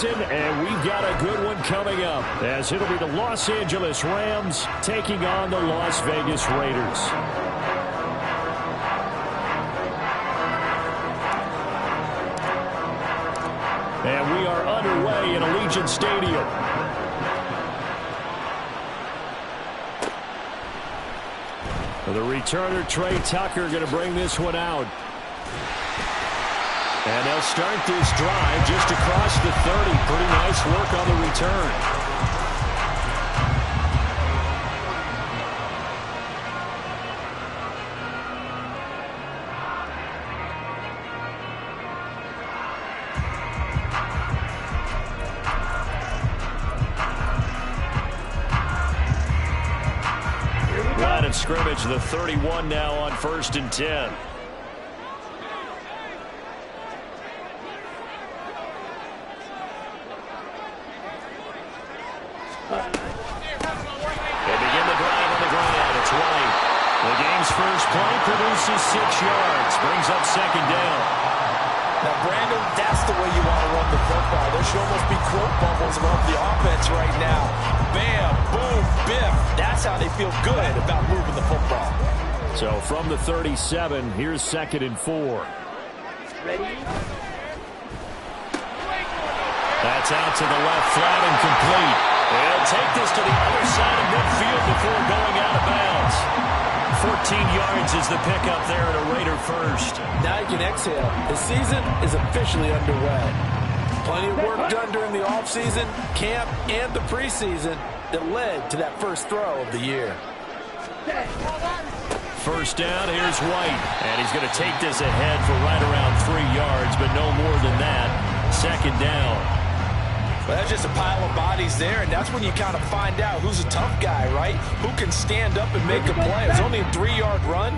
And we've got a good one coming up, as it'll be the Los Angeles Rams taking on the Las Vegas Raiders. And we are underway in Allegiant Stadium. The returner, Trey Tucker, going to bring this one out. And they'll start this drive just across the 30. Pretty nice work on the return. Line of scrimmage, the 31 now on 1st and 10. First play produces 6 yards, brings up 2nd down. Now, Brandon, that's the way you want to run the football. There should almost be quote bubbles above the offense right now. Bam, boom, biff. That's how they feel good about moving the football. So from the 37, here's 2nd and 4. Ready? That's out to the left, flat and complete. They'll take this to the other side of midfield before going out of bounds. 14 yards is the pickup there at a Raider first. Now you can exhale. The season is officially underway. Plenty of work done during the offseason, camp, and the preseason that led to that first throw of the year. First down, here's White. And he's going to take this ahead for right around 3 yards, but no more than that. 2nd down. Well, that's just a pile of bodies there, and that's when you kind of find out who's a tough guy, right? Who can stand up and make a play. It was only a 3-yard run,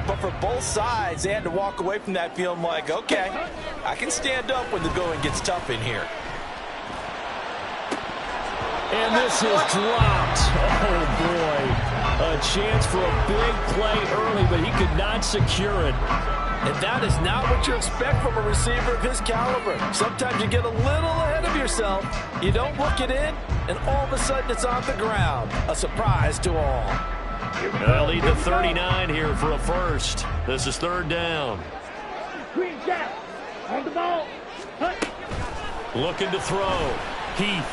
but for both sides, they had to walk away from that feeling like, okay, I can stand up when the going gets tough in here. And this is dropped. Oh, boy. A chance for a big play early, but he could not secure it. And that is not what you expect from a receiver of his caliber. Sometimes you get a little ahead of yourself. You don't look it in, and all of a sudden it's on the ground. A surprise to all. They'll lead the 39 here for a first. This is 3rd down. Green down. On the ball. Looking to throw. Heath.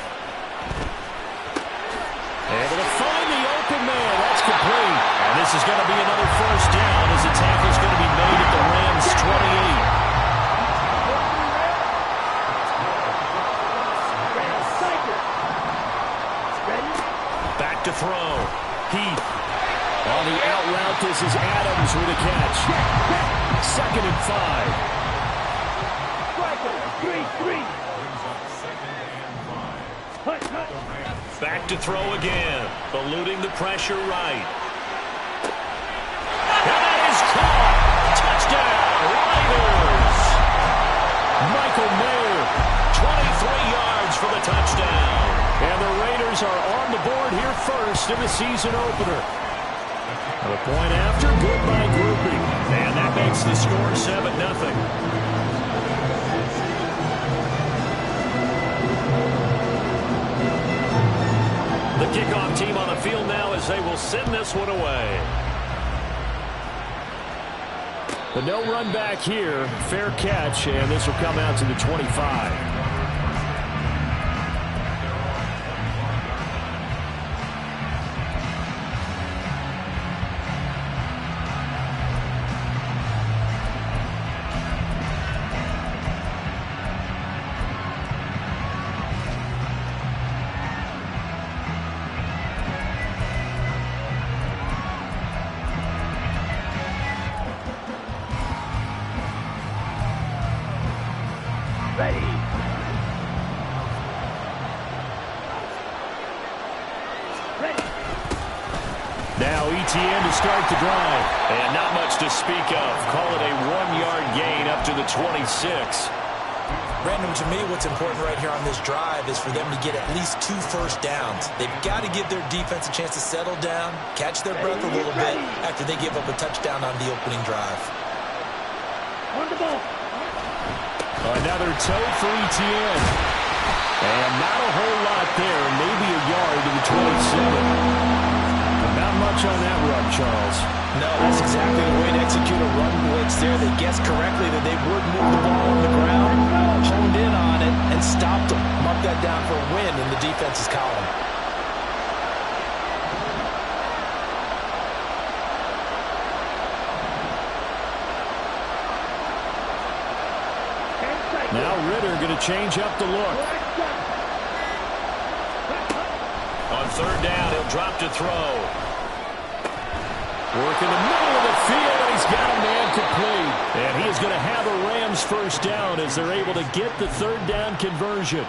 Able to find the open man. That's complete. And this is going to be another first down as the tackle is going to be made at the Rams' 28. Back to throw. Heath. On the out route, this is Adams with a catch. 2nd and 5. 3-3. Back to throw again. Eluding the pressure right. And that is caught. Touchdown, Raiders. Michael Mayer, 23 yards for the touchdown. And the Raiders are on the board here first in the season opener. The point after, good by grouping. And that makes the score 7-0. The kickoff team on the field now as they will send this one away. But no run back here. Fair catch, and this will come out to the 25. Now ETN to start the drive. And not much to speak of. Call it a 1-yard gain up to the 26. Brandon, to me, what's important right here on this drive is for them to get at least 2 first downs. They've got to give their defense a chance to settle down, catch their breath a little bit after they give up a touchdown on the opening drive. On the ball. Another toe for ETN. much on that run, Charles. No, that's exactly the way to execute a run blitz there. They guessed correctly that they would move the ball on the ground, honed in on it, and stopped them. Mark that down for a win in the defense's column. Now Ritter going to change up the look. On third down, he'll drop to throw. Work in the middle of the field, and he's got a man complete. And he is going to have a Rams first down as they're able to get the third down conversion.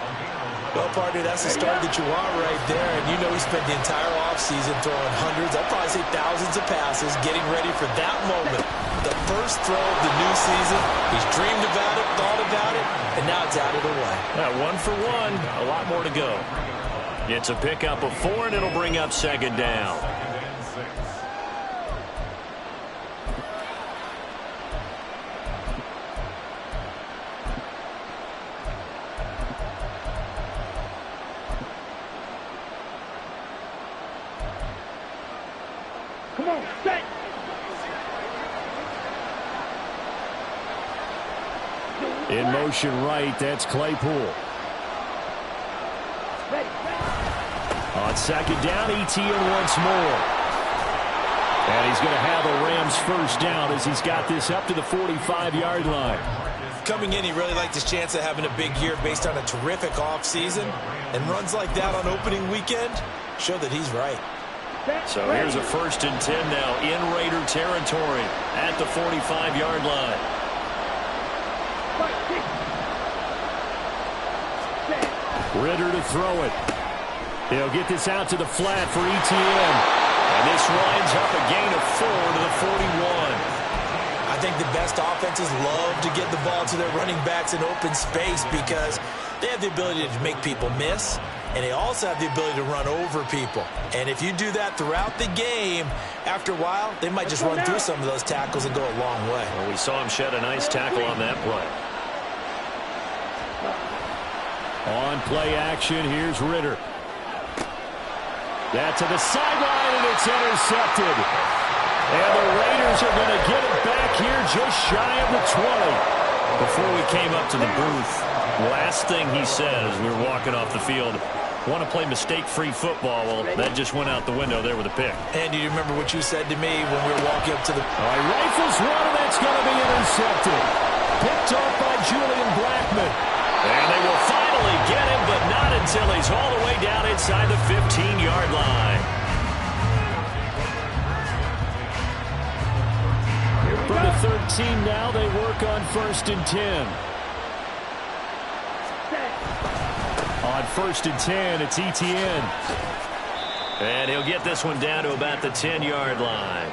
Well, partner, that's the start that you want right there. And you know he spent the entire offseason throwing hundreds, I'd probably say thousands of passes, getting ready for that moment. The first throw of the new season. He's dreamed about it, thought about it, and now it's out of the way. One for one, a lot more to go. It's a pickup of 4, and it'll bring up second down. Come on, set. In motion right, that's Claypool. Ready. On second down, Etienne once more. And he's going to have a Rams first down as he's got this up to the 45-yard line. Coming in, he really liked his chance of having a big year based on a terrific offseason. And runs like that on opening weekend show that he's right. So here's a 1st and 10 now in Raider territory at the 45-yard line. Ritter to throw it. He'll get this out to the flat for Etienne. And this winds up a gain of 4 to the 41. I think the best offenses love to get the ball to their running backs in open space because they have the ability to make people miss, and they also have the ability to run over people. And if you do that throughout the game, after a while, they might just run through some of those tackles and go a long way. Well, we saw him shed a nice tackle on that play. On play action, here's Ritter. That to the sideline, and it's intercepted. And the Raiders are going to get it back here just shy of the 20. Before we came up to the booth, last thing he said as we were walking off the field, want to play mistake-free football. Well, that just went out the window there with a pick. And do you remember what you said to me when we were walking up to the... All right, rifles one, and that's going to be intercepted. Picked off by Julian Blackmon. And they will finally get him, but not until he's all the way down inside the 15-yard line. From the 13 now, they work on 1st and 10. On 1st and 10, it's Etienne. And he'll get this one down to about the 10-yard line.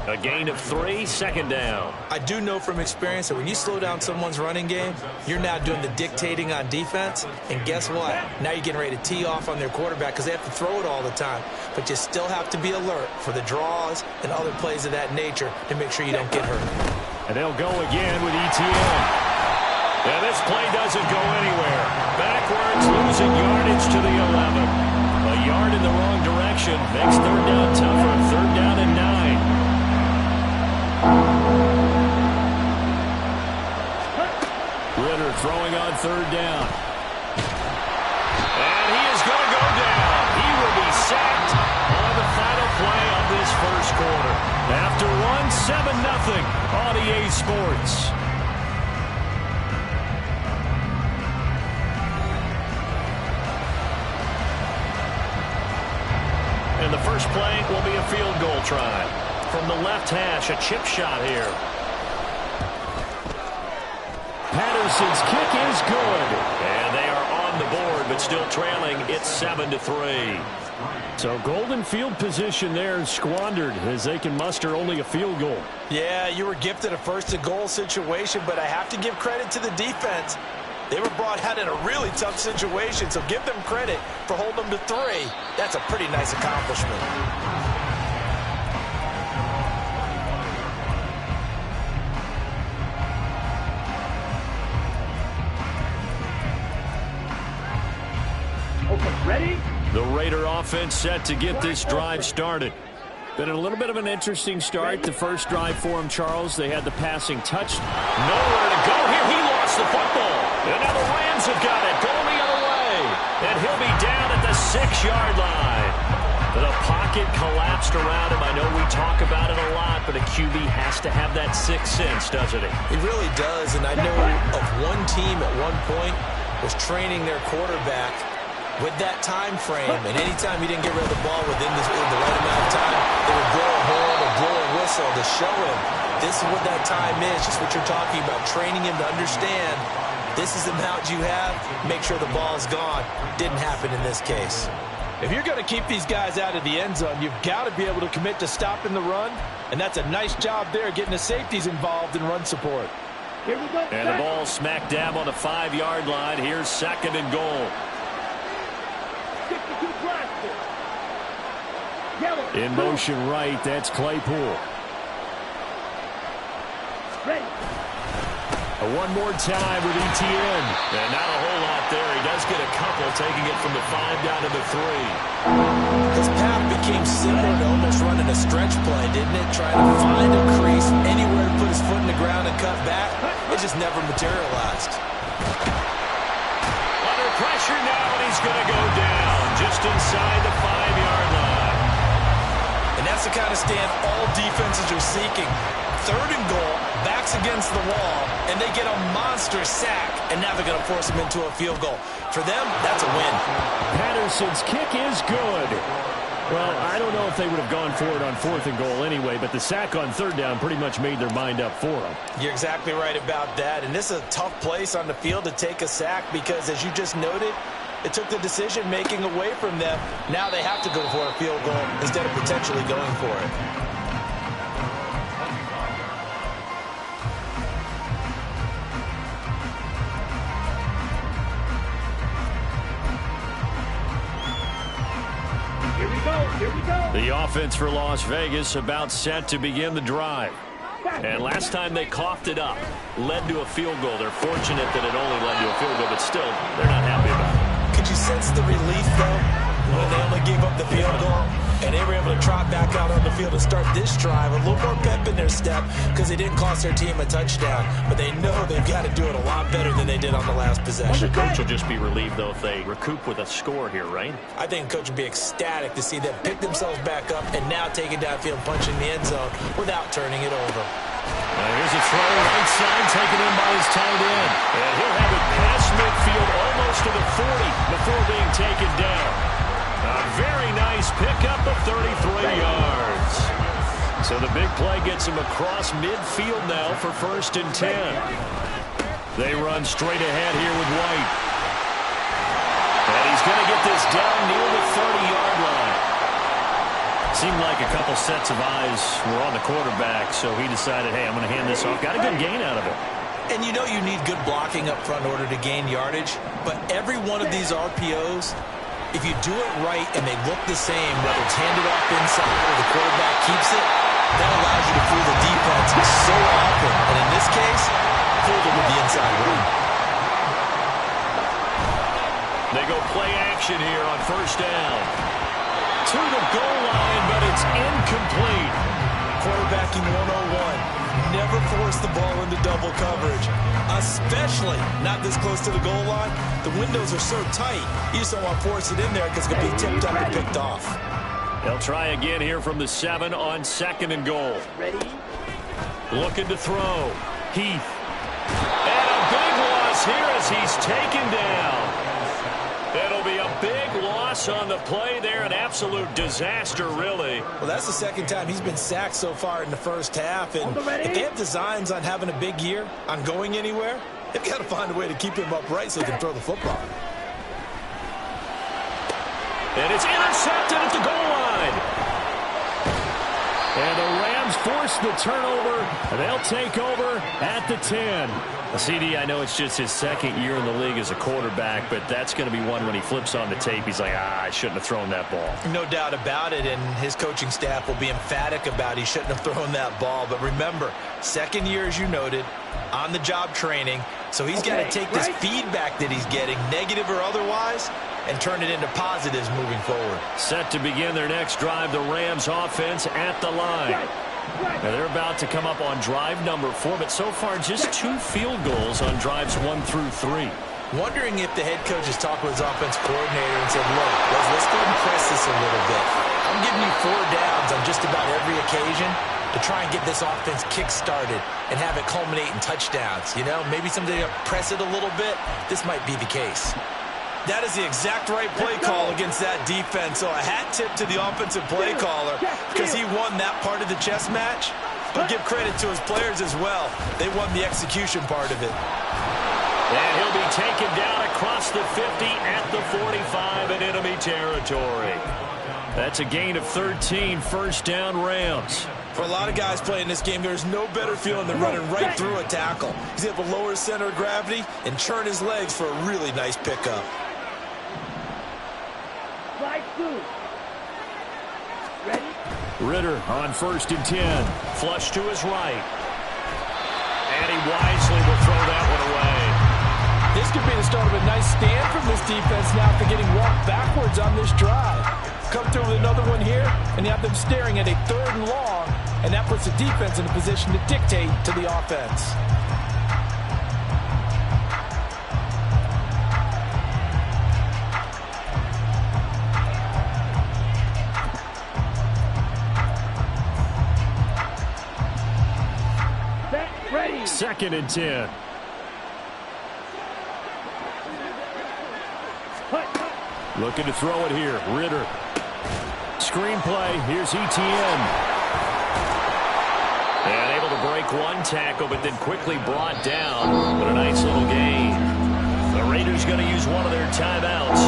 A gain of 3, second down. I do know from experience that when you slow down someone's running game, you're now doing the dictating on defense. And guess what? Now you're getting ready to tee off on their quarterback because they have to throw it all the time. But you still have to be alert for the draws and other plays of that nature to make sure you don't get hurt. And they'll go again with Etienne. And this play doesn't go anywhere. Backwards, losing yardage to the 11. A yard in the wrong direction makes third down tougher. 3rd down and 9. Ritter throwing on 3rd down. And he is going to go down. He will be sacked on the final play of this first quarter. After one, 7-0 on EA Sports. And the first play will be a field goal try. From the left hash, a chip shot here. Patterson's kick is good. And they are on the board, but still trailing. It's 7-3. So golden field position there squandered as they can muster only a field goal. Yeah, you were gifted a 1st and goal situation, but I have to give credit to the defense. They were brought out in a really tough situation, so give them credit for holding them to 3. That's a pretty nice accomplishment. Okay, ready? The Raider offense set to get this drive started. Been a little bit of an interesting start. The first drive for him, Charles. They had the passing touch. Nowhere to go here. He lost the football. And now the Rams have got it. Going the other way. And he'll be down at the 6-yard line. The pocket collapsed around him. I know we talk about it a lot, but a QB has to have that sixth sense, doesn't he? He really does. And I know of one team at one point was training their quarterback with that time frame, and anytime he didn't get rid of the ball within the right amount of time, they would blow a horn or blow a whistle to show him this is what that time is, just what you're talking about, training him to understand this is the amount you have, make sure the ball's gone. Didn't happen in this case. If you're going to keep these guys out of the end zone, you've got to be able to commit to stopping the run, and that's a nice job there, getting the safeties involved in run support. Here we go. And the ball smack dab on the 5-yard line. Here's 2nd and goal. In motion right, that's Claypool. Ready. One more time with ETN. And not a whole lot there. He does get a couple, taking it from the 5 down to the 3. His path became similar to almost running a stretch play, didn't it? Trying to find a crease, anywhere to put his foot in the ground and cut back. It just never materialized. Under pressure now, and he's going to go down just inside the 5-yard line. And that's the kind of stand all defenses are seeking. 3rd and goal, backs against the wall, and they get a monster sack, and now they're going to force him into a field goal. For them, that's a win. Patterson's kick is good. Well, I don't know if they would have gone for it on 4th and goal anyway, but the sack on 3rd down pretty much made their mind up for them. You're exactly right about that, and this is a tough place on the field to take a sack because, as you just noted, it took the decision-making away from them. Now they have to go for a field goal instead of potentially going for it. Here we go. The offense for Las Vegas about set to begin the drive. And last time they coughed it up, led to a field goal. They're fortunate that it only led to a field goal, but still, they're not happy about it. Could you sense the relief, though, when they only gave up the field goal? And they were able to trot back out on the field and start this drive. A little more pep in their step because they didn't cost their team a touchdown. But they know they've got to do it a lot better than they did on the last possession. The coach will just be relieved, though, if they recoup with a score here, right? I think the coach would be ecstatic to see them pick themselves back up and now take it downfield, punching the end zone without turning it over. Here's a throw, right side, taken in by his tight end. And he'll have it past midfield, almost to the 40 before being taken down. A very nice pickup of 33 yards. So the big play gets him across midfield now for 1st and 10. They run straight ahead here with White. And he's going to get this down near the 30-yard line. Seemed like a couple sets of eyes were on the quarterback, so he decided, hey, I'm going to hand this off. Got a good gain out of it. And you know you need good blocking up front in order to gain yardage, but every one of these RPOs, if you do it right and they look the same, whether it's handed off inside or the quarterback keeps it, that allows you to fool the defense so often. And in this case, fooled it with the inside run. They go play action here on 1st down. To the goal line, but it's incomplete. Quarterbacking 101. Never force the ball into double coverage, especially not this close to the goal line. The windows are so tight, you just don't want to force it in there because it could be tipped up and picked off. They'll try again here from the 7 on 2nd and goal. Ready. Looking to throw. Heath. And a big loss here as he's taken down. It'll be a big loss on the play there. An absolute disaster, really. Well, that's the 2nd time he's been sacked so far in the first half. And if they have designs on having a big year, on going anywhere, they've got to find a way to keep him upright so he can throw the football. And it's intercepted at the goal line. And the Rams force the turnover. They'll take over at the 10. CD, I know it's just his 2nd year in the league as a quarterback, but that's going to be one when he flips on the tape. He's like, I shouldn't have thrown that ball. No doubt about it, and his coaching staff will be emphatic about he shouldn't have thrown that ball. But remember, 2nd year, as you noted, on-the-job training, so he's got to take this feedback that he's getting, negative or otherwise, and turn it into positives moving forward. Set to begin their next drive, the Rams offense at the line. Now they're about to come up on drive number 4, but so far just 2 field goals on drives 1 through 3. Wondering if the head coach has talked with his offense coordinator and said, look, let's go and press this a little bit. I'm giving you 4 downs on just about every occasion to try and get this offense kick-started and have it culminate in touchdowns. You know, maybe someday press it a little bit. This might be the case. That is the exact right play call against that defense. So a hat tip to the offensive play caller because he won that part of the chess match. But give credit to his players as well. They won the execution part of it. And he'll be taken down across the 50 at the 45 in enemy territory. That's a gain of 13, first down Rams. For a lot of guys playing this game, there's no better feeling than running right through a tackle. He's able to lower his center of gravity and churn his legs for a really nice pickup. Ready? Ritter on 1st and 10. Flush to his right. And he wisely will throw that one away. This could be the start of a nice stand from this defense now after getting walked backwards on this drive. Come through with another one here, and you have them staring at a 3rd and long, and that puts the defense in a position to dictate to the offense. Set, ready. 2nd and 10. Looking to throw it here. Ritter. Screenplay. Here's Etienne. And able to break one tackle, but then quickly brought down. But a nice little gain. The Raiders going to use one of their timeouts.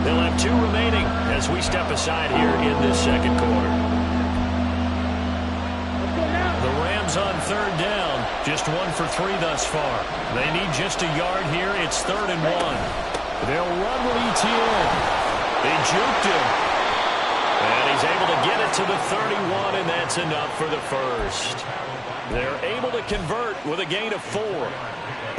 They'll have 2 remaining as we step aside here in this 2nd quarter. The Rams on 3rd down. Just 1 for 3 thus far. They need just a yard here. It's 3rd and 1. They'll run with Etienne. They juked him. And he's able to get it to the 31, and that's enough for the first. They're able to convert with a gain of 4. Well,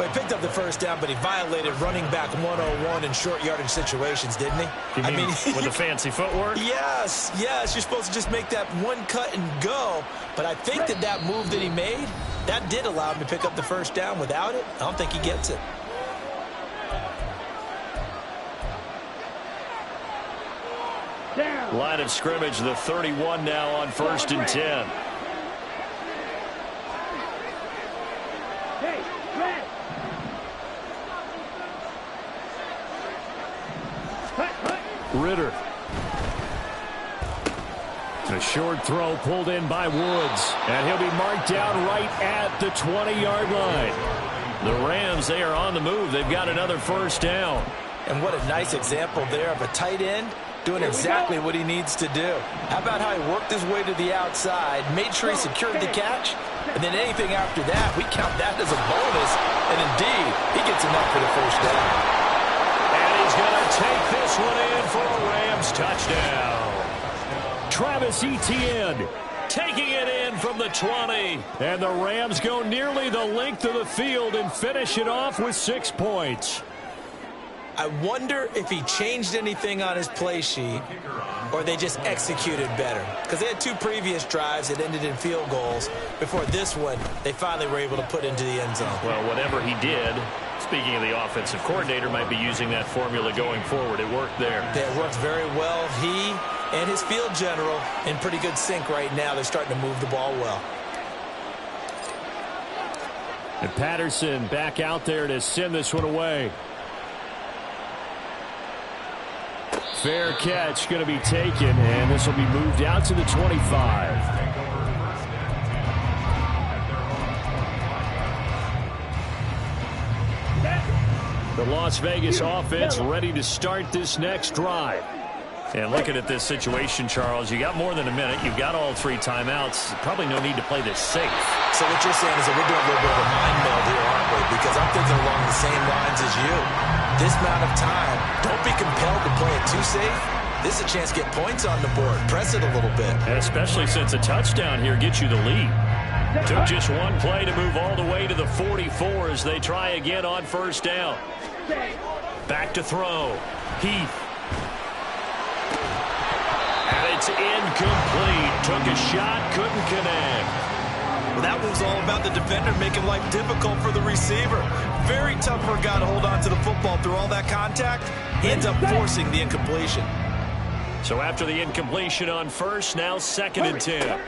he picked up the first down, but he violated running back 101 in short yardage situations, didn't he? You mean with the fancy footwork? Yes. You're supposed to just make that one cut and go. But I think that move that he made, that did allow him to pick up the first down. Without it, I don't think he gets it. Down. Line of scrimmage, the 31 now on 1st and 10. Hey, red. Cut. Ritter. A short throw pulled in by Woods. And he'll be marked down right at the 20-yard line. The Rams, they are on the move. They've got another first down. And what a nice example there of a tight end doing exactly what he needs to do. How about how he worked his way to the outside, made sure he secured the catch, and then anything after that, we count that as a bonus. And indeed, he gets enough for the first down. And he's going to take this one in for a Rams touchdown. Travis Etienne taking it in from the 20. And the Rams go nearly the length of the field and finish it off with 6 points. I wonder if he changed anything on his play sheet or they just executed better. Because they had 2 previous drives that ended in field goals. Before this one, they finally were able to put into the end zone. Well, whatever he did, speaking of the offensive coordinator, might be using that formula going forward. It worked there. It worked very well. He and his field general in pretty good sync right now. They're starting to move the ball well. And Patterson back out there to send this one away. Fair catch going to be taken, and this will be moved out to the 25. The Las Vegas offense ready to start this next drive. And looking at this situation, Charles, you got more than a minute. You've got all 3 timeouts. Probably no need to play this safe. So what you're saying is that we're doing a little bit of a mind meld here, aren't we? Because I'm thinking along the same lines as you. This amount of time, don't be compelled to play it too safe. This is a chance to get points on the board. Press it a little bit. And especially since a touchdown here gets you the lead. Took just one play to move all the way to the 44 as they try again on first down. Back to throw. Heath. And it's incomplete. Took a shot, couldn't connect. Well, that was all about the defender making life difficult for the receiver. Very tough for a guy to hold on to the football through all that contact. He ends up forcing the incompletion. So after the incompletion on first, now 2nd and 10.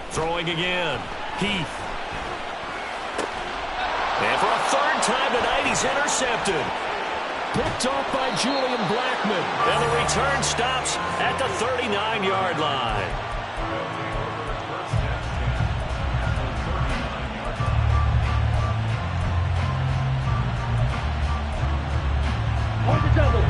Throwing again. Heath. And for a 3rd time tonight, he's intercepted. Picked off by Julian Blackmon. And the return stops at the 39-yard line. On the double.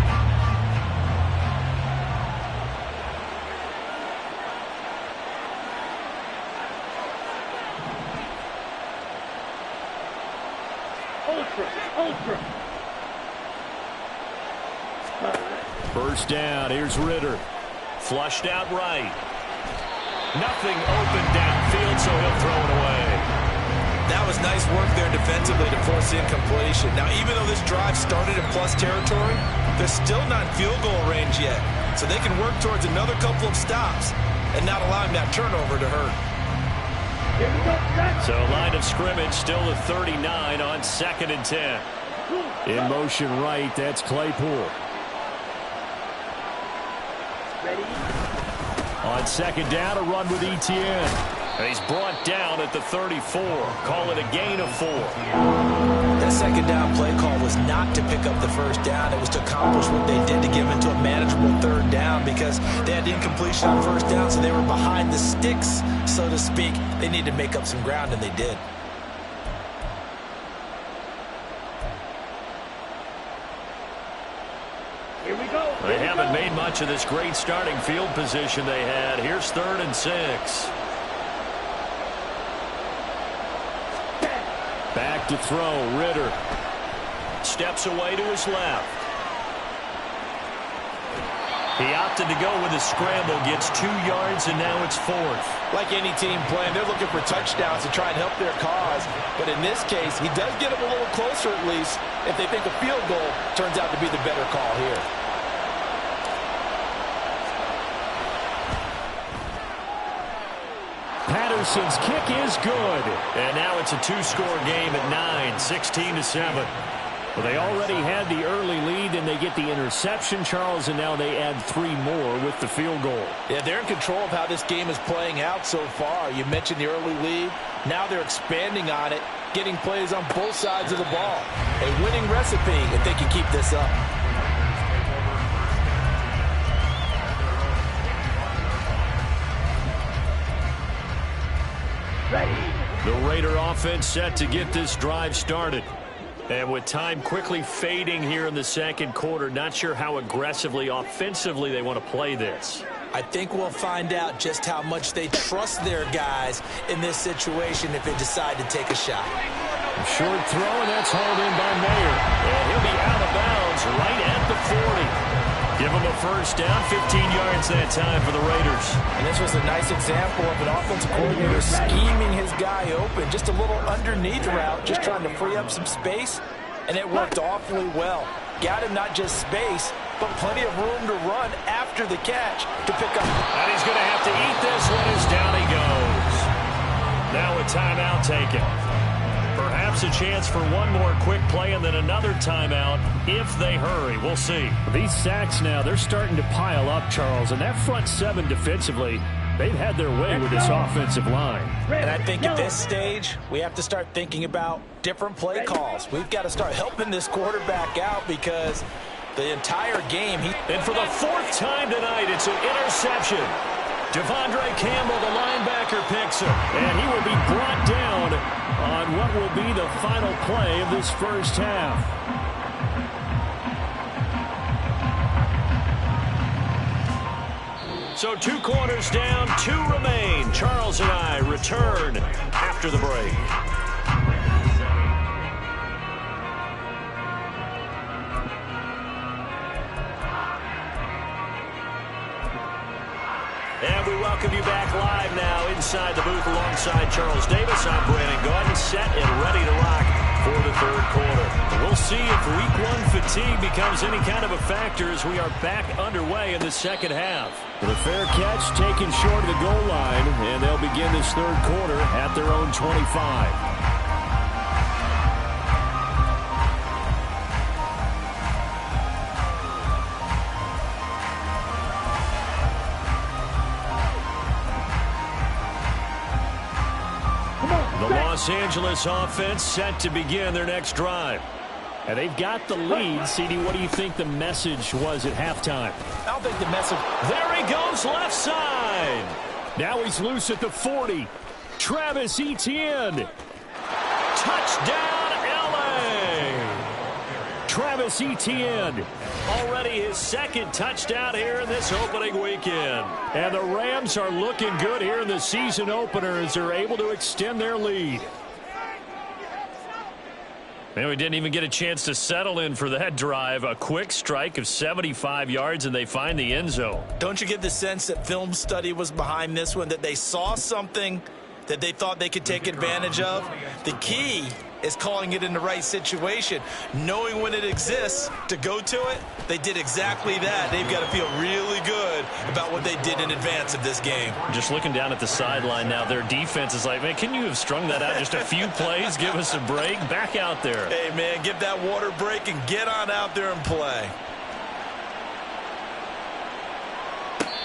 Ultra. First down, here's Ritter. Flushed out right. Nothing open downfield, so he'll throw it away. That was nice work there defensively to force the incompletion. Now, even though this drive started in plus territory, they're still not in field goal range yet. So they can work towards another couple of stops and not allowing that turnover to hurt. Here we go. So line of scrimmage still at 39 on 2nd and 10. In motion right, that's Claypool. Ready. On 2nd down, a run with Etienne. And he's brought down at the 34. Call it a gain of 4. That 2nd down play call was not to pick up the 1st down. It was to accomplish what they did to get them into a manageable 3rd down because they had incompletion on 1st down, so they were behind the sticks, so to speak. They needed to make up some ground, and they did. Here we go. They haven't made much of this great starting field position they had. Here's 3rd and 6. Back to throw, Ritter. Steps away to his left. He opted to go with a scramble, gets 2 yards, and now it's 4th. Like any team playing, they're looking for touchdowns to try and help their cause. But in this case, he does get them a little closer at least if they think a field goal turns out to be the better call here. Patterson's kick is good. And now it's a 2-score game at 9, 16-7. Well, they already had the early lead, and they get the interception, Charles, and now they add 3 more with the field goal. Yeah, they're in control of how this game is playing out so far. You mentioned the early lead. Now they're expanding on it, getting plays on both sides of the ball. A winning recipe if they can keep this up. The Raider offense set to get this drive started. And with time quickly fading here in the 2nd quarter, not sure how aggressively, offensively they want to play this. I think we'll find out just how much they trust their guys in this situation if they decide to take a shot. Short throw, and that's hauled in by Mayer. And he'll be out of bounds right at the 40. Give him a 1st down, 15 yards that time for the Raiders. And this was a nice example of an offensive coordinator scheming his guy open. Just a little underneath route, just trying to free up some space, and it worked awfully well. Got him not just space, but plenty of room to run after the catch to pick up. And he's going to have to eat this one as down he goes. Now a timeout taken. Perhaps a chance for one more quick play and then another timeout if they hurry. We'll see. These sacks now, they're starting to pile up, Charles. And that front 7 defensively, they've had their way with this offensive line. And I think at this stage, we have to start thinking about different play calls. We've got to start helping this quarterback out because the entire game... And for the 4th time tonight, it's an interception. Devondre Campbell, the linebacker, picks him. And he will be brought down on what will be the final play of this first half. So 2 quarters down, 2 remain. Charles and I return after the break. And we welcome you back live now inside the booth alongside Charles Davis. I'm Brandon Gaudin, set and ready to rock for the third quarter. We'll see if week one fatigue becomes any kind of a factor as we are back underway in the second half. The fair catch taken short of the goal line, and they'll begin this third quarter at their own 25. Los Angeles offense set to begin their next drive. And they've got the lead. CD, what do you think the message was at halftime? I don't think the message... There he goes, left side. Now he's loose at the 40. Travis Etienne. Touchdown, LA. Travis Etienne. Already his second touchdown here in this opening weekend. And the Rams are looking good here in the season opener as they're able to extend their lead. Man, we didn't even get a chance to settle in for that drive. A quick strike of 75 yards, and they find the end zone. Don't you get the sense that film study was behind this one, that they saw something that they thought they could take advantage of? The key is calling it in the right situation, knowing when it exists to go to it. They did exactly that. They've got to feel really good about what they did in advance of this game. Just looking down at the sideline now, their defense is like, man, can you have strung that out just a few plays? Give us a break. Back out there. Hey, man, give that water break and get on out there and play.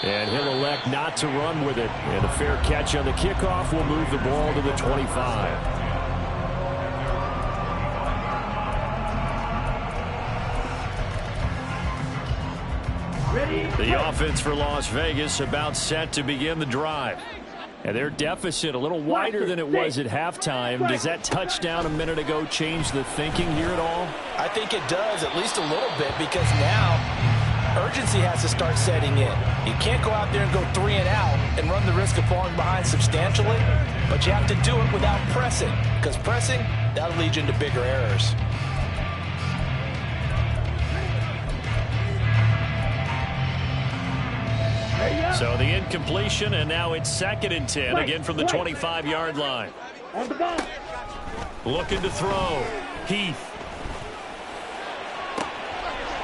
And he'll elect not to run with it. And a fair catch on the kickoff will move the ball to the 25. The offense for Las Vegas about set to begin the drive. And their deficit a little wider than it was at halftime. Does that touchdown a minute ago change the thinking here at all? I think it does, at least a little bit, because now urgency has to start setting in. You can't go out there and go 3 and out and run the risk of falling behind substantially, but you have to do it without pressing, because pressing, that'll lead you into bigger errors. So the incompletion, and now it's 2nd and 10, again from the 25-yard line. On the ball. Looking to throw. Heath.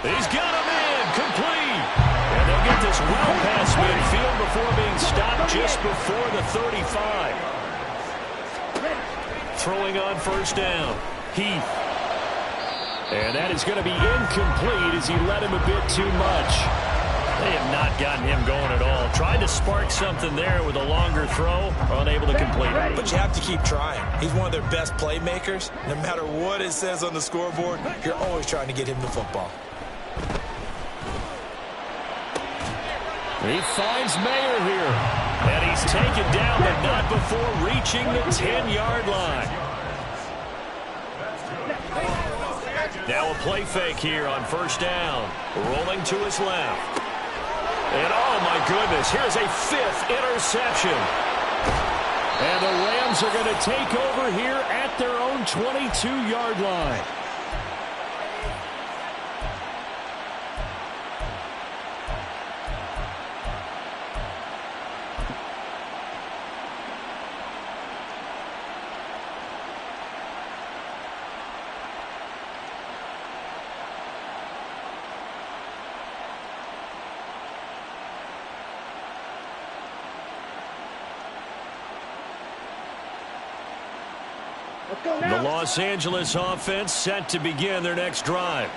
He's got him in. Complete. And they'll get this well past midfield before being stopped just before the 35. Throwing on first down. Heath. And that is going to be incomplete as he led him a bit too much. They have not gotten him going at all. Tried to spark something there with a longer throw, unable to complete it. But you have to keep trying. He's one of their best playmakers. No matter what it says on the scoreboard, you're always trying to get him the football. He finds Mayer here. And he's taken down, but not before reaching the 10-yard line. Now a play fake here on first down. Rolling to his left. And oh my goodness, here's a 5th interception. And the Rams are going to take over here at their own 22-yard line. The Los Angeles offense set to begin their next drive.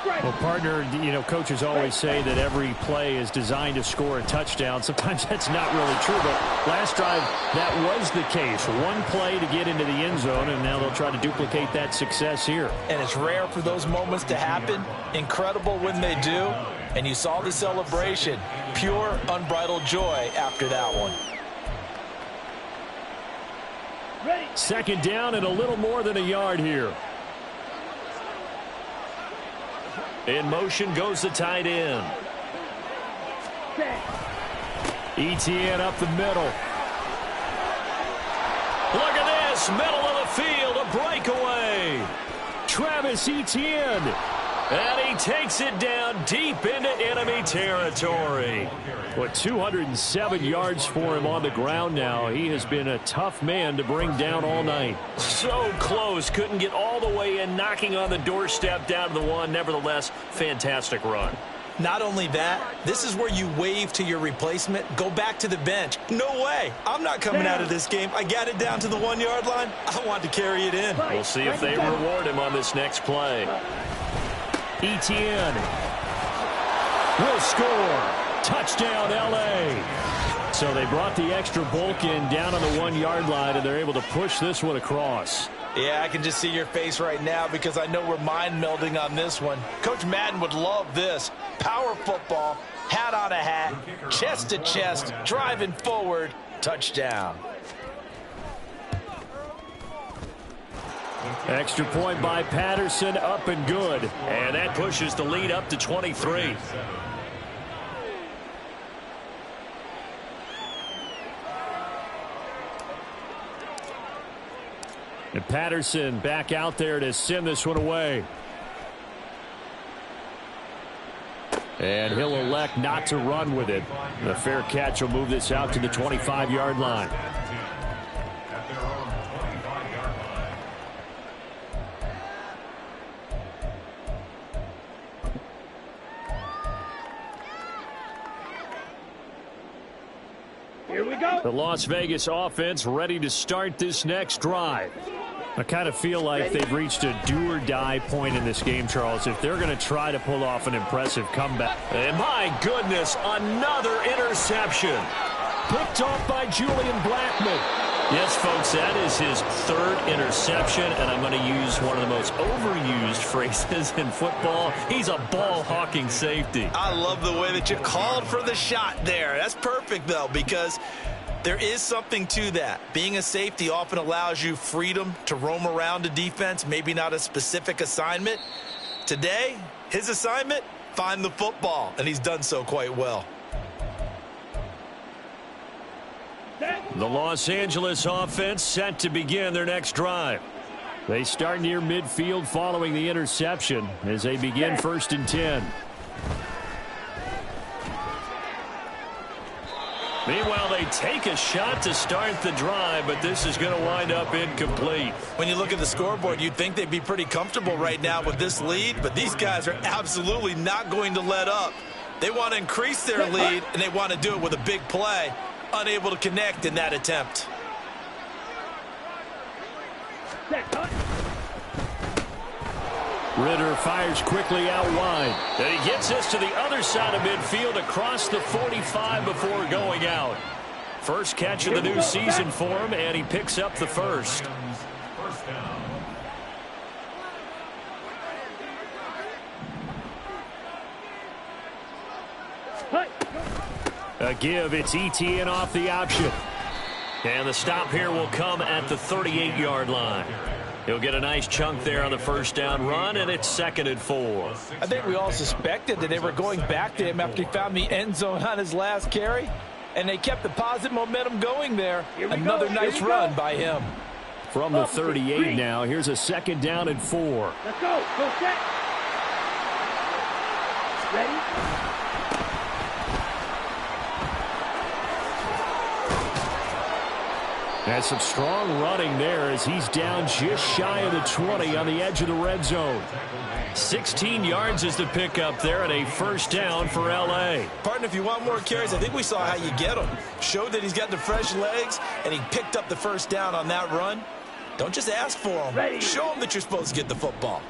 Well, partner, you know, coaches always say that every play is designed to score a touchdown. Sometimes that's not really true, but last drive, that was the case. One play to get into the end zone, and now they'll try to duplicate that success here. And it's rare for those moments to happen. Incredible when they do. And you saw the celebration. Pure, unbridled joy after that one. 2nd down and a little more than a yard here. In motion goes the tight end. Etienne up the middle. Look at this, middle of the field, a breakaway. Travis Etienne. And he takes it down deep into enemy territory. With 207 yards for him on the ground now. He has been a tough man to bring down all night. So close. Couldn't get all the way in, knocking on the doorstep down to the one. Nevertheless, fantastic run. Not only that, this is where you wave to your replacement, go back to the bench. No way. I'm not coming out of this game. I got it down to the 1 yard line. I want to carry it in. We'll see if they reward him on this next play. Etienne will score. Touchdown, L.A. So they brought the extra bulk in down on the 1 yard line, and they're able to push this one across. Yeah, I can just see your face right now because I know we're mind melding on this one. Coach Madden would love this. Power football, hat on a hat, chest to chest, driving forward, touchdown. Extra point by Patterson, up and good. And that pushes the lead up to 23. And Patterson back out there to send this one away. And he'll elect not to run with it. The fair catch will move this out to the 25-yard line. Here we go. The Las Vegas offense ready to start this next drive. I kind of feel like they've reached a do-or-die point in this game, Charles, if they're going to try to pull off an impressive comeback. And my goodness, another interception. Picked off by Julian Blackmon. Yes, folks, that is his third interception, and I'm going to use one of the most overused phrases in football. He's a ball-hawking safety. I love the way that you called for the shot there. That's perfect, though, because there is something to that. Being a safety often allows you freedom to roam around a defense, maybe not a specific assignment. Today, his assignment, find the football, and he's done so quite well. The Los Angeles offense set to begin their next drive. They start near midfield following the interception as they begin 1st and 10. Meanwhile, they take a shot to start the drive, but this is going to wind up incomplete. When you look at the scoreboard, you'd think they'd be pretty comfortable right now with this lead, but these guys are absolutely not going to let up. They want to increase their lead, and they want to do it with a big play. Unable to connect in that attempt. Ridder fires quickly out wide. And he gets this to the other side of midfield across the 45 before going out. First catch of the new season for him, and he picks up the first. A give, it's Etienne off the option. And the stop here will come at the 38-yard line. He'll get a nice chunk there on the first down run, and it's 2nd and 4. I think we all suspected that they were going back to him after he found the end zone on his last carry, and they kept the positive momentum going there. Another nice run by him. From the 38 now, here's a 2nd down and 4. Let's go. Go set. Ready? That's some strong running there as he's down just shy of the 20 on the edge of the red zone. 16 yards is the pickup there and a first down for L.A. Partner, if you want more carries, I think we saw how you get them. Showed that he's got the fresh legs, and he picked up the first down on that run. Don't just ask for them. Show them that you're supposed to get the football.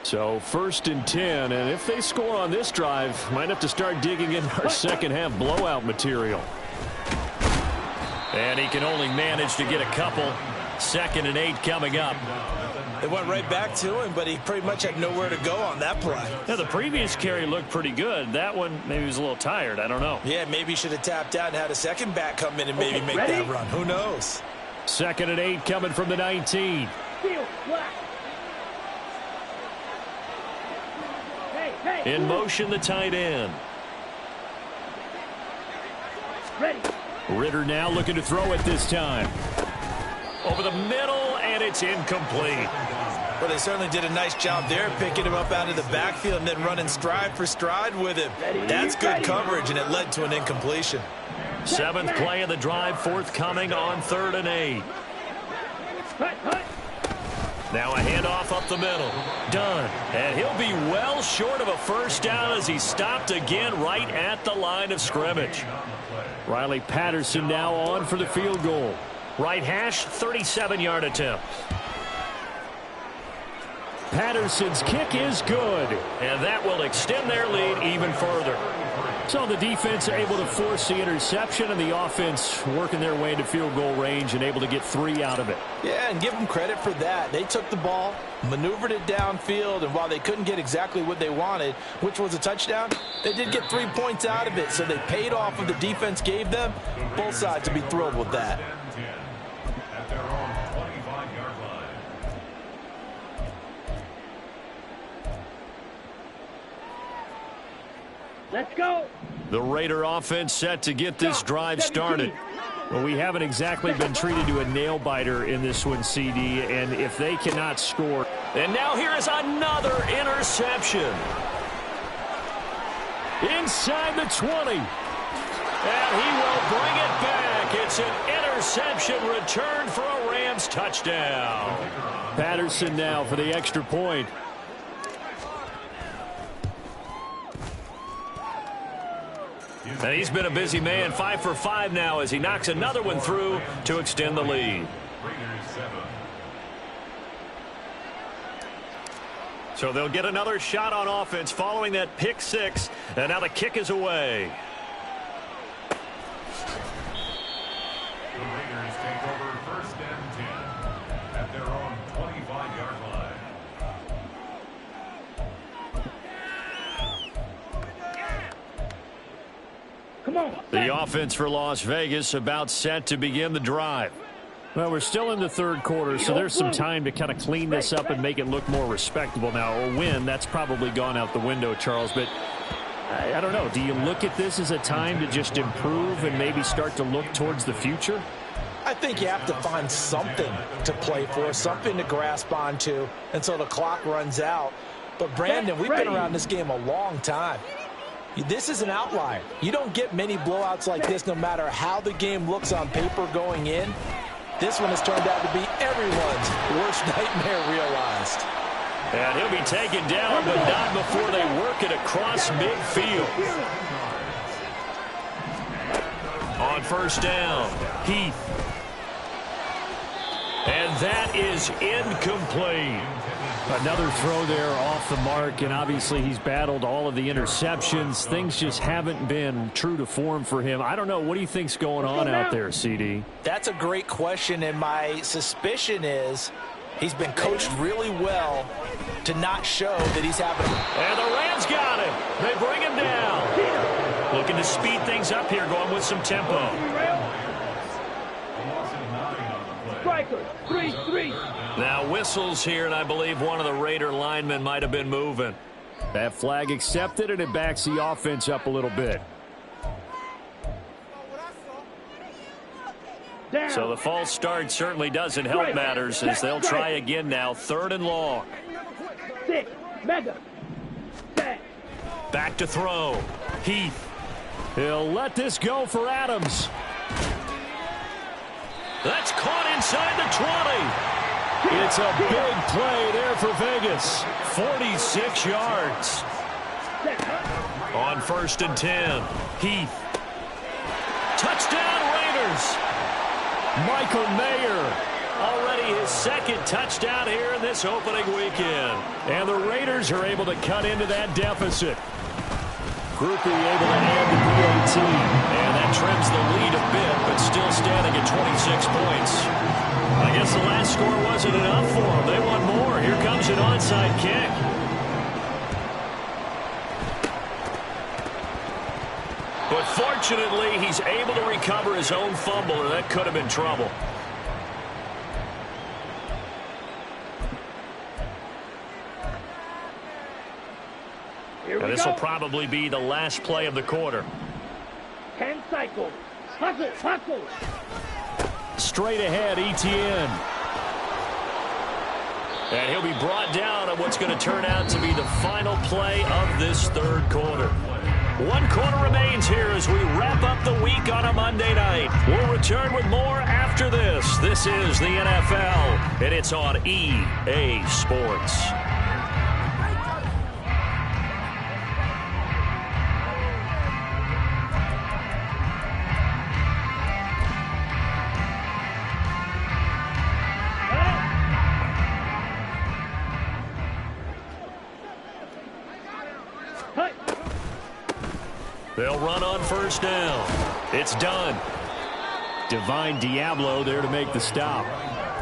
So 1st and 10, and if they score on this drive, might have to start digging in our second half blowout material. And he can only manage to get a couple. 2nd and 8 coming up. They went right back to him, but he pretty much had nowhere to go on that play. Now, the previous carry looked pretty good. That one, maybe he was a little tired. I don't know. Yeah, maybe he should have tapped out and had a second back come in and maybe make that run. Who knows? 2nd and 8 coming from the 19. In motion, the tight end. Ready. Ridder now looking to throw it this time. Over the middle, and it's incomplete. Well, they certainly did a nice job there, picking him up out of the backfield and then running stride for stride with him. That's good coverage, and it led to an incompletion. 7th play of the drive, forthcoming on 3rd and 8. Now a handoff up the middle. Done. And he'll be well short of a first down as he stopped again right at the line of scrimmage. Riley Patterson now on for the field goal. Right hash, 37-yard attempt. Patterson's kick is good, and that will extend their lead even further. So the defense able to force the interception, and the offense working their way into field goal range and able to get 3 out of it. Yeah, and give them credit for that. They took the ball, maneuvered it downfield, and while they couldn't get exactly what they wanted, which was a touchdown, they did get 3 points out of it, so they paid off what the defense gave them. Both sides will be thrilled with that. Let's go. The Raider offense set to get this drive started. Well, we haven't exactly been treated to a nail-biter in this one, CD, and if they cannot score. And now here is another interception. Inside the 20. And he will bring it back. It's an interception returned for a Rams touchdown. Patterson now for the extra point. And he's been a busy man, 5 for 5 now as he knocks another one through to extend the lead. So they'll get another shot on offense following that pick 6, and now the kick is away. The Raiders take over 1st and 10 at their own 25-yard line. Come on. The offense for Las Vegas about set to begin the drive. Well, we're still in the 3rd quarter, so there's some time to kind of clean this up and make it look more respectable now. A win, that's probably gone out the window, Charles, but I don't know. Do you look at this as a time to just improve and maybe start to look towards the future? I think you have to find something to play for, something to grasp onto until the clock runs out. But, Brandon, we've been around this game a long time. This is an outlier. You don't get many blowouts like this no matter how the game looks on paper going in. This one has turned out to be everyone's worst nightmare realized. And he'll be taken down, but not before they work it across midfield. On 1st down, Heath. And that is incomplete. Another throw there off the mark, and obviously he's battled all of the interceptions. Things just haven't been true to form for him. I don't know. What do you think's going on out there, CD? That's a great question, and my suspicion is he's been coached really well to not show that he's having And the Rams got him. They bring him down. Looking to speed things up here, going with some tempo. Striker, 3-3. Now whistles here, and I believe one of the Raider linemen might have been moving. That flag accepted, and it backs the offense up a little bit. Down. So the false start certainly doesn't help matters as they'll try again now. 3rd and long. 6. Mega. Set. Back to throw. Heath. He'll let this go for Adams. That's caught inside the 20. It's a big play there for Vegas. 46 yards. On 1st and 10. Heath. Touchdown Raiders. Michael Mayer. Already his 2nd touchdown here in this opening weekend. And the Raiders are able to cut into that deficit. Groupie able to add the PAT. And that trims the lead a bit, but still standing at 26 points. I guess the last score wasn't enough for them. They want more. Here comes an onside kick. But fortunately, he's able to recover his own fumble, or that could have been trouble. Now, this will probably be the last play of the quarter. 10 cycles. Hustle, hustle. Straight ahead, Etienne. And he'll be brought down on what's going to turn out to be the final play of this third quarter. 1 quarter remains here as we wrap up the week on a Monday night. We'll return with more after this. This is the NFL, and it's on EA Sports. They'll run on first down. It's done. Divine Diablo there to make the stop.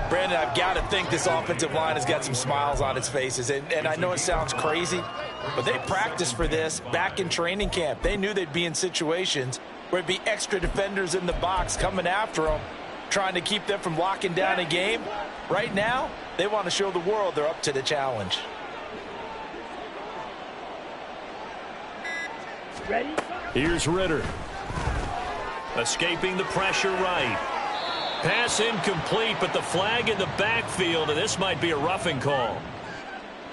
Brandon, I've got to think this offensive line has got some smiles on its faces. And I know it sounds crazy, but they practiced for this back in training camp. They knew they'd be in situations where it'd be extra defenders in the box coming after them, trying to keep them from locking down a game. Right now, they want to show the world they're up to the challenge. Ready? Here's Ritter. Escaping the pressure right. Pass incomplete, but the flag in the backfield, and this might be a roughing call.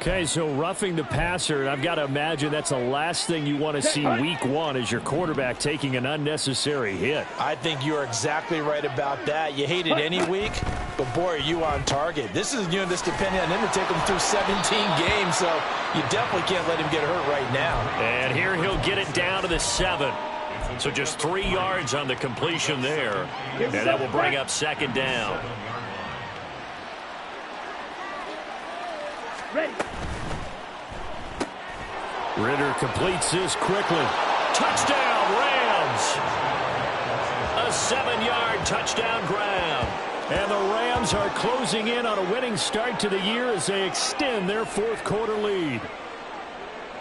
Okay, so roughing the passer, and I've got to imagine that's the last thing you want to see week one as your quarterback taking an unnecessary hit. I think you're exactly right about that. You hate it any week, but boy, are you on target. This is this depending on him to take him through 17 games, so you definitely can't let him get hurt right now. And here he'll get it down to the 7. So just 3 yards on the completion there, and that will bring up second down. Ready. Ritter completes this quickly. Touchdown, Rams! A 7-yard touchdown grab. And the Rams are closing in on a winning start to the year as they extend their fourth quarter lead.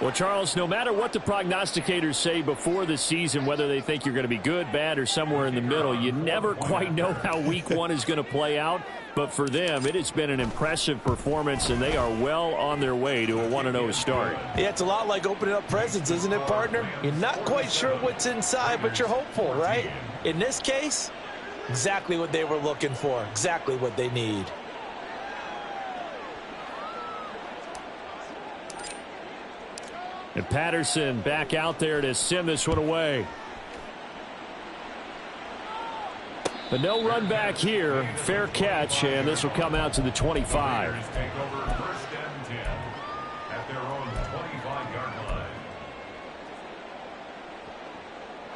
Well, Charles, no matter what the prognosticators say before the season, whether they think you're going to be good, bad, or somewhere in the middle, you never quite know how week one is going to play out. But for them, it has been an impressive performance, and they are well on their way to a 1-0 start. Yeah, it's a lot like opening up presents, isn't it, partner? You're not quite sure what's inside, but you're hopeful, right? In this case, exactly what they were looking for, exactly what they need. And Patterson back out there to send this one away. But no run back here. Fair catch, and this will come out to the 25. Take over first and 10 at their own 25-yard line.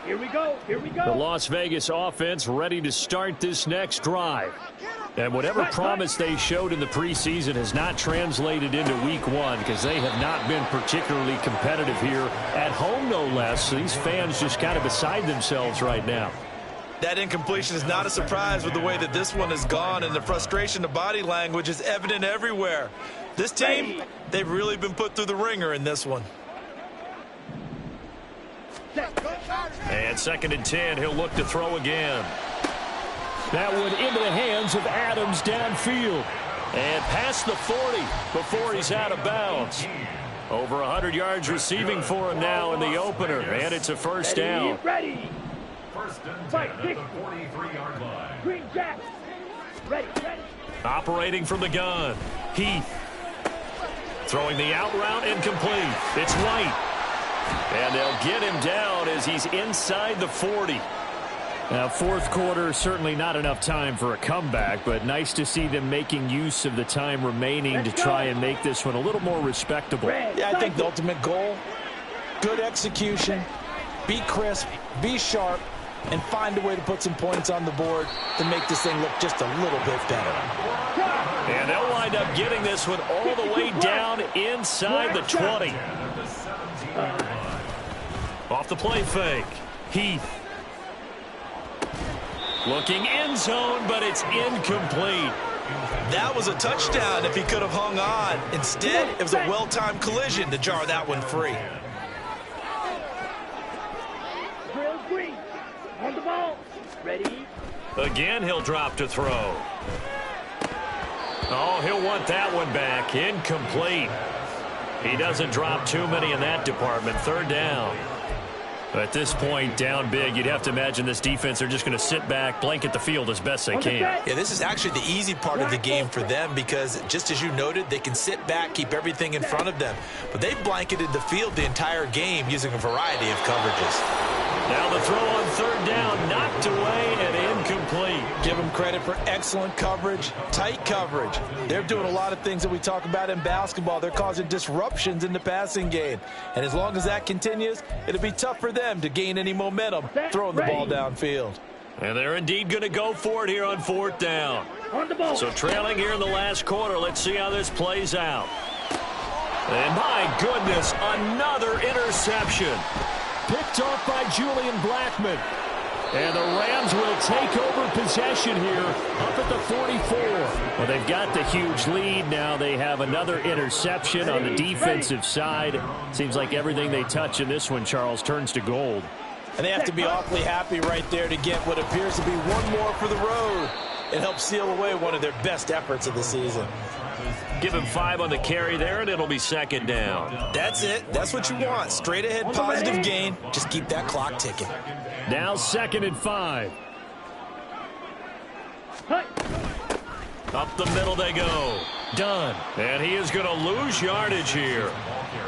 Here we go. Here we go. The Las Vegas offense ready to start this next drive. And whatever promise they showed in the preseason has not translated into week one because they have not been particularly competitive here at home, no less. These fans just kind of beside themselves right now. That incompletion is not a surprise with the way that this one has gone, and the frustration of body language is evident everywhere. This team, they've really been put through the ringer in this one. And 2nd and 10, he'll look to throw again. That one into the hands of Adams downfield. And past the 40 before he's out of bounds. Over 100 yards receiving for him now in the opener. And it's a first down. Ready. First and 10 at the 43-yard line. Green Jack. Ready. Operating from the gun. Heath. Throwing the out route incomplete. It's White. And they'll get him down as he's inside the 40. Now, fourth quarter, certainly not enough time for a comeback, but nice to see them making use of the time remaining to try and make this one a little more respectable. Yeah, I think the ultimate goal, good execution, be crisp, be sharp, and find a way to put some points on the board to make this thing look just a little bit better. And they'll wind up getting this one all the way down inside the 20. Off the play fake. Heath. Looking end zone, but it's incomplete. That was a touchdown if he could have hung on. Instead, it was a well-timed collision to jar that one free. Drill Green. On the ball. Ready. Again, he'll drop to throw. Oh, he'll want that one back. Incomplete. He doesn't drop too many in that department. 3rd down. At this point, down big, you'd have to imagine this defense are just going to sit back, blanket the field as best they can. Yeah, this is actually the easy part of the game for them because, just as you noted, they can sit back, keep everything in front of them. But they've blanketed the field the entire game using a variety of coverages. Now the throw on third down, knocked away and incomplete. Give them credit for excellent coverage, tight coverage. They're doing a lot of things that we talk about in basketball. They're causing disruptions in the passing game. And as long as that continues, it'll be tough for them to gain any momentum throwing the ball downfield. And they're indeed going to go for it here on fourth down. So trailing here in the last quarter. Let's see how this plays out. And my goodness, another interception. Picked off by Julian Blackmon. And the Rams will take over possession here up at the 44. Well, they've got the huge lead. Now they have another interception on the defensive side. Seems like everything they touch in this one, Charles, turns to gold. And they have to be awfully happy right there to get what appears to be one more for the road. It helps seal away one of their best efforts of the season. Give him 5 on the carry there, and it'll be second down. That's it. That's what you want. Straight ahead positive gain. Just keep that clock ticking. Now 2nd and 5. Up the middle they go. Done. And he is going to lose yardage here.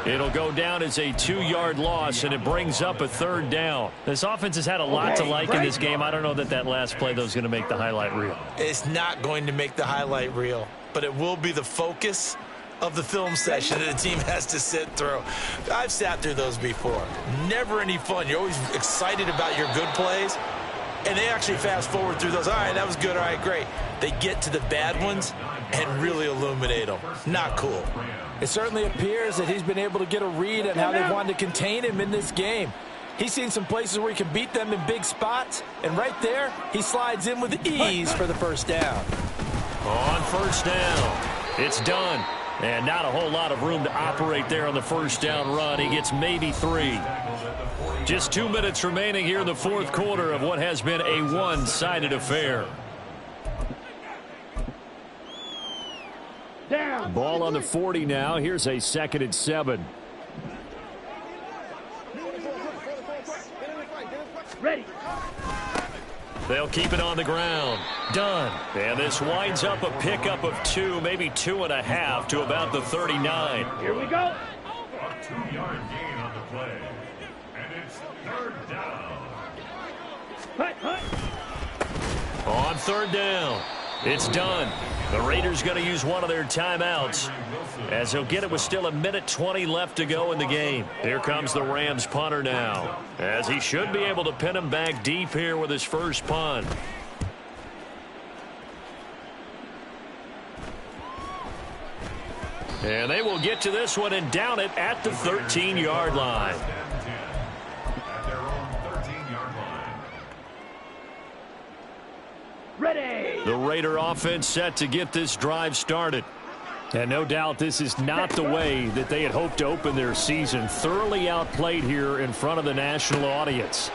It'll go down as a 2-yard loss, and it brings up a third down. This offense has had a lot to like in this game. I don't know that last play, though, is going to make the highlight reel. It's not going to make the highlight reel, but it will be the focus of the film session that the team has to sit through. I've sat through those before. Never any fun. You're always excited about your good plays, and they actually fast forward through those. All right, that was good. All right, great. They get to the bad ones and really illuminate them. Not cool. It certainly appears that he's been able to get a read on how they wanted to contain him in this game. He's seen some places where he can beat them in big spots, and right there, he slides in with ease for the first down. On first down, it's done. And not a whole lot of room to operate there on the first down run. He gets maybe 3. Just 2 minutes remaining here in the fourth quarter of what has been a one-sided affair. Down. Ball on the 40 now. Here's a 2nd and 7. Ready. They'll keep it on the ground. Done. And this winds up a pickup of 2, maybe 2.5 to about the 39. Here we go. A 2-yard gain on the play. And it's third down. On third down, it's done. The Raiders going to use one of their timeouts as he'll get it with still 1:20 left to go in the game. Here comes the Rams punter now, as he should be able to pin him back deep here with his first punt. And they will get to this one and down it at the 13-yard line. At their own 13-yard line. Ready. The Raider offense set to get this drive started. And no doubt this is not the way that they had hoped to open their season. Thoroughly outplayed here in front of the national audience.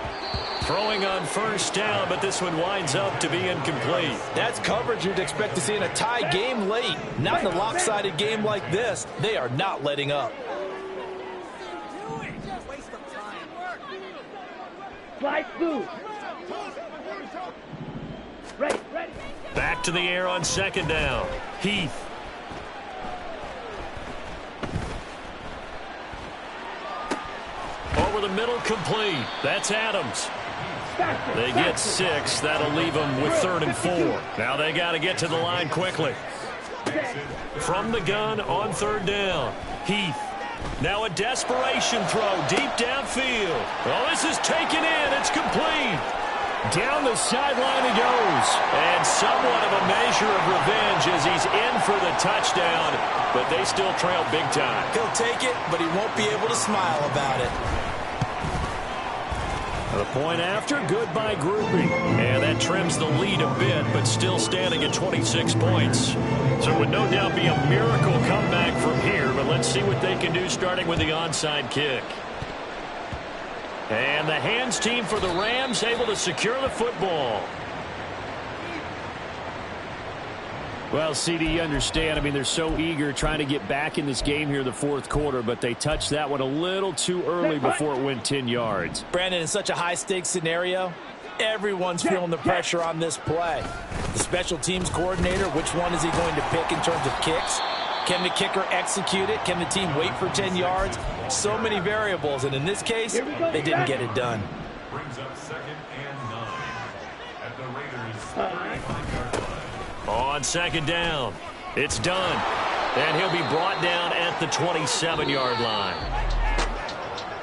Throwing on first down, but this one winds up to be incomplete. That's coverage you'd expect to see in a tie game late. Not in a lopsided game like this. They are not letting up. Slide through. Ready. Back to the air on second down. Heath. Over the middle, complete. That's Adams. They get 6. That'll leave them with 3rd and 4. Now they got to get to the line quickly. From the gun on third down. Heath. Now a desperation throw deep downfield. Oh, this is taken in. It's complete. Down the sideline he goes. And somewhat of a measure of revenge as he's in for the touchdown. But they still trail big time. He'll take it, but he won't be able to smile about it. The point after, good by Grupe. And that trims the lead a bit, but still standing at 26 points. So it would no doubt be a miracle comeback from here, but let's see what they can do starting with the onside kick. And the hands team for the Rams able to secure the football. Well, CD, you understand. I mean, they're so eager trying to get back in this game here in the fourth quarter, but they touched that one a little too early before it went 10 yards. Brandon, in such a high-stakes scenario, everyone's feeling the pressure on this play. The special teams coordinator, which one is he going to pick in terms of kicks? Can the kicker execute it? Can the team wait for 10 yards? So many variables, and in this case, they didn't get it done. Brings up 2nd and 9 at the Raiders' 35-yard line. On 2nd down, it's done. And he'll be brought down at the 27-yard line.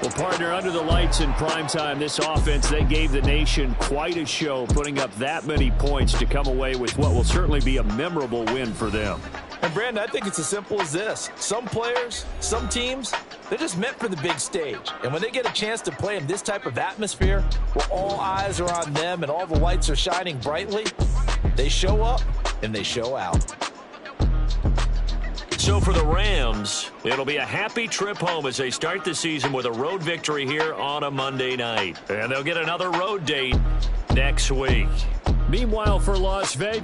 Well, partner, under the lights in primetime, this offense, they gave the nation quite a show, putting up that many points to come away with what will certainly be a memorable win for them. And, Brandon, I think it's as simple as this. Some players, some teams, they're just meant for the big stage. And when they get a chance to play in this type of atmosphere, where all eyes are on them and all the lights are shining brightly, they show up and they show out. So for the Rams, it'll be a happy trip home as they start the season with a road victory here on a Monday night. And they'll get another road date next week. Meanwhile, for Las Vegas,